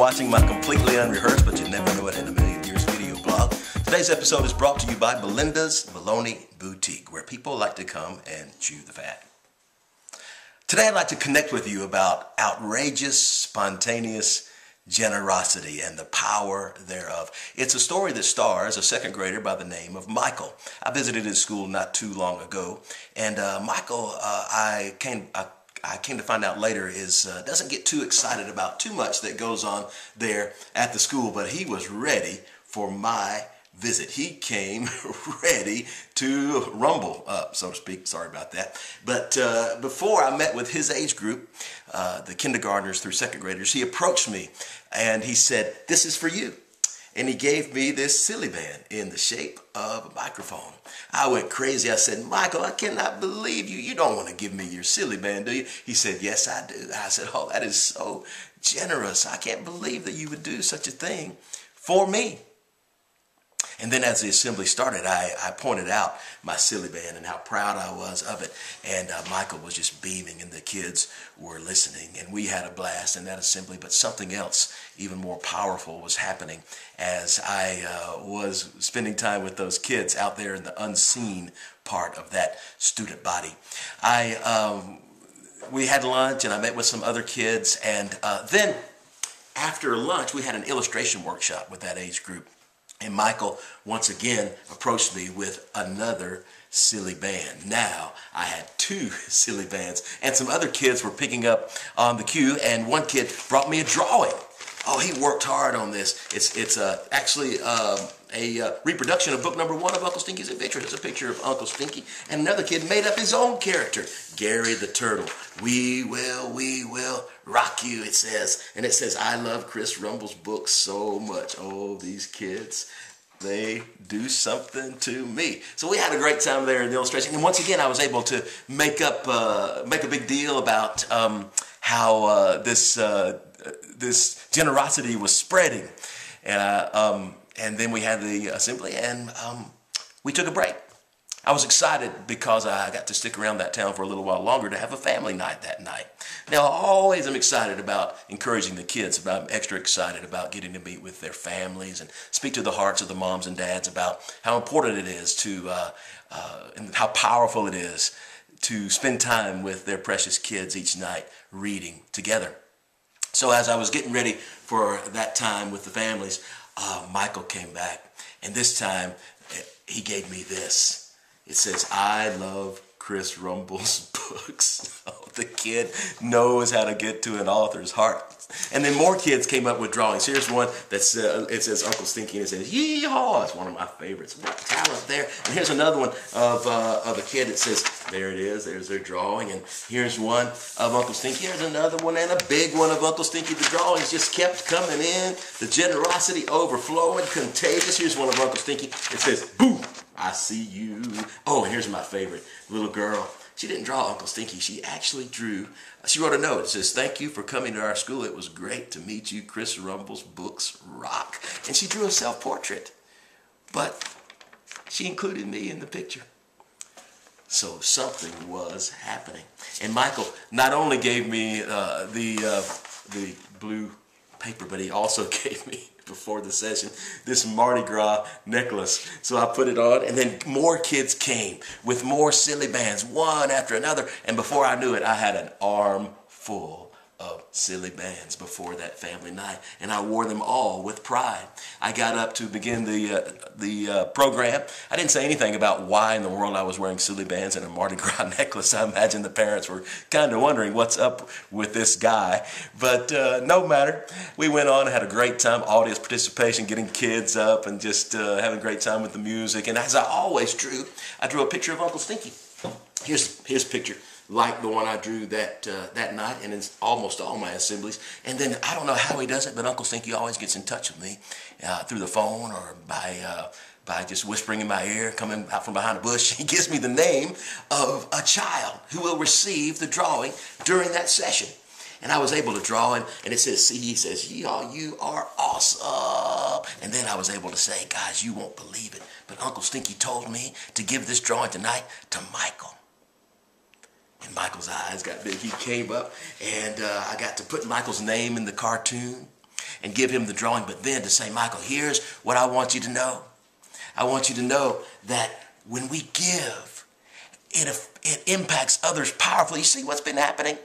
watching my completely unrehearsed, but you never know it in a million years video blog. Today's episode is brought to you by Belinda's Baloney Boutique, where people like to come and chew the fat. Today I'd like to connect with you about outrageous, spontaneous generosity and the power thereof. It's a story that stars a second grader by the name of Michael. I visited his school not too long ago, and Michael, I came to find out later, doesn't get too excited about too much that goes on there at the school, but he was ready for my visit. He came ready to rumble up, so to speak. Sorry about that. But before I met with his age group, the kindergartners through second graders, he approached me and he said, "This is for you." And he gave me this silly band in the shape of a microphone. I went crazy. I said, "Michael, I cannot believe you. You don't want to give me your silly band, do you?" He said, "Yes, I do." I said, "Oh, that is so generous. I can't believe that you would do such a thing for me." And then as the assembly started, I pointed out my silly band and how proud I was of it. And Michael was just beaming and the kids were listening. And we had a blast in that assembly. But something else even more powerful was happening as I was spending time with those kids out there in the unseen part of that student body. We had lunch and I met with some other kids. And then after lunch, we had an illustration workshop with that age group. And Michael once again approached me with another silly band. Now I had two silly bands, and some other kids were picking up on the cue, and one kid brought me a drawing. Oh, he worked hard on this. It's actually a reproduction of book number 1 of Uncle Stinky's Adventures. It's a picture of Uncle Stinky, and another kid made up his own character, Gary the Turtle. We will rock you, it says. And it says, "I love Chris Rumble's books so much." Oh, these kids, they do something to me. So we had a great time there in the illustration. And once again, I was able to make a big deal about how this generosity was spreading. And then we had the assembly, and we took a break. I was excited because I got to stick around that town for a little while longer to have a family night that night. Now, I always am excited about encouraging the kids. I'm extra excited about getting to meet with their families and speak to the hearts of the moms and dads about how important it is to, and how powerful it is to spend time with their precious kids each night reading together. So as I was getting ready for that time with the families, Michael came back, and this time he gave me this. It says, "I love Chris Rumble's books." Oh, the kid knows how to get to an author's heart. And then more kids came up with drawings. Here's one that's it says Uncle Stinky, and it says "Yeehaw." It's one of my favorites. What talent there! And here's another one of a kid. It says, there it is. There's their drawing. And here's one of Uncle Stinky. Here's another one, and a big one of Uncle Stinky. The drawings just kept coming in. The generosity overflowing, contagious. Here's one of Uncle Stinky. It says, "Boo, I see you." Oh, and here's my favorite little girl. She didn't draw Uncle Stinky. She actually she wrote a note. It says, "Thank you for coming to our school. It was great to meet you. Chris Rumble's books rock." And she drew a self-portrait. But she included me in the picture. So something was happening. And Michael not only gave me the blue paper, but he also gave me, before the session, this Mardi Gras necklace. So I put it on, and then more kids came with more silly bands, one after another. And before I knew it, I had an arm full of silly bands before that family night, and I wore them all with pride. I got up to begin the program. I didn't say anything about why in the world I was wearing silly bands and a Mardi Gras necklace. I imagine the parents were kind of wondering what's up with this guy, but no matter. We went on and had a great time, audience participation, getting kids up and just having a great time with the music. And as I always drew, I drew a picture of Uncle Stinky. Here's a picture like the one I drew that night, and in almost all my assemblies. And then I don't know how he does it, but Uncle Stinky always gets in touch with me through the phone or by just whispering in my ear, coming out from behind a bush. He gives me the name of a child who will receive the drawing during that session. And I was able to draw, and it says, see, he says, "Yeehaw, you are awesome." And then I was able to say, "Guys, you won't believe it, but Uncle Stinky told me to give this drawing tonight to Michael." And Michael's eyes got big. He came up, and I got to put Michael's name in the cartoon. and give him the drawing, but then to say, Michael, here's what I want you to know. I want you to know that when we give, it impacts others powerfully. You see what's been happening?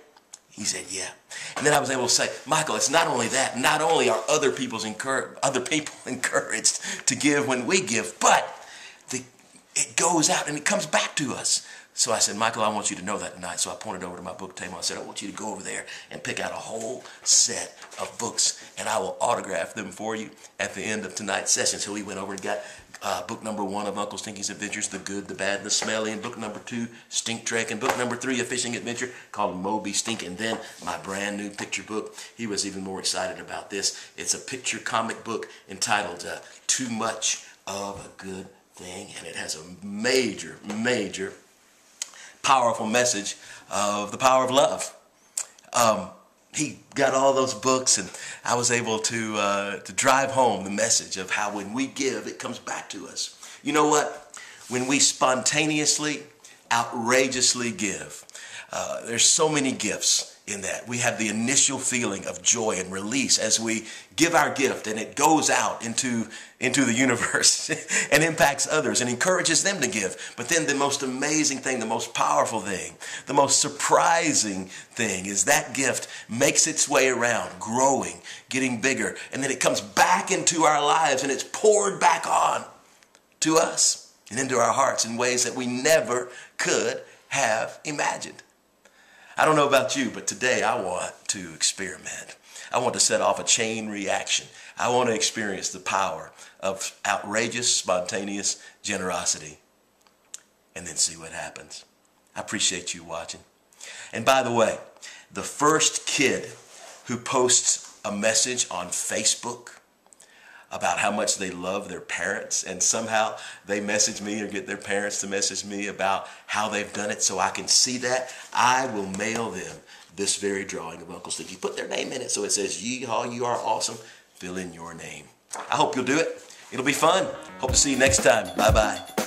He said, yeah. And then I was able to say, Michael, it's not only that. Not only are other people encouraged to give when we give, but it goes out and it comes back to us. So I said, Michael, I want you to know that tonight. So I pointed over to my book table. I said, I want you to go over there and pick out a whole set of books, and I will autograph them for you at the end of tonight's session. So we went over and got book number 1 of Uncle Stinky's Adventures, The Good, the Bad, and the Smelly, and book number 2, Stink Trek, and book number 3, A Fishing Adventure called Moby Stink, and then my brand new picture book. He was even more excited about this. It's a picture comic book entitled Too Much of a Good Thing, and it has a major, major, powerful message of the power of love. He got all those books, and I was able to drive home the message of how when we give, it comes back to us. You know what? When we spontaneously, outrageously give, there's so many gifts in that. We have the initial feeling of joy and release as we give our gift, and it goes out into the universe and impacts others and encourages them to give. But then the most amazing thing, the most powerful thing, the most surprising thing is that gift makes its way around, growing, getting bigger, and then it comes back into our lives and it's poured back on to us and into our hearts in ways that we never could have imagined. I don't know about you, but today I want to experiment. I want to set off a chain reaction. I want to experience the power of outrageous, spontaneous generosity and then see what happens. I appreciate you watching. And by the way, the first kid who posts a message on Facebook about how much they love their parents, and somehow they message me or get their parents to message me about how they've done it so I can see that, I will mail them this very drawing of Uncle Stinky. Put their name in it so it says, "Yeehaw, you are awesome." Fill in your name. I hope you'll do it. It'll be fun. Hope to see you next time. Bye-bye.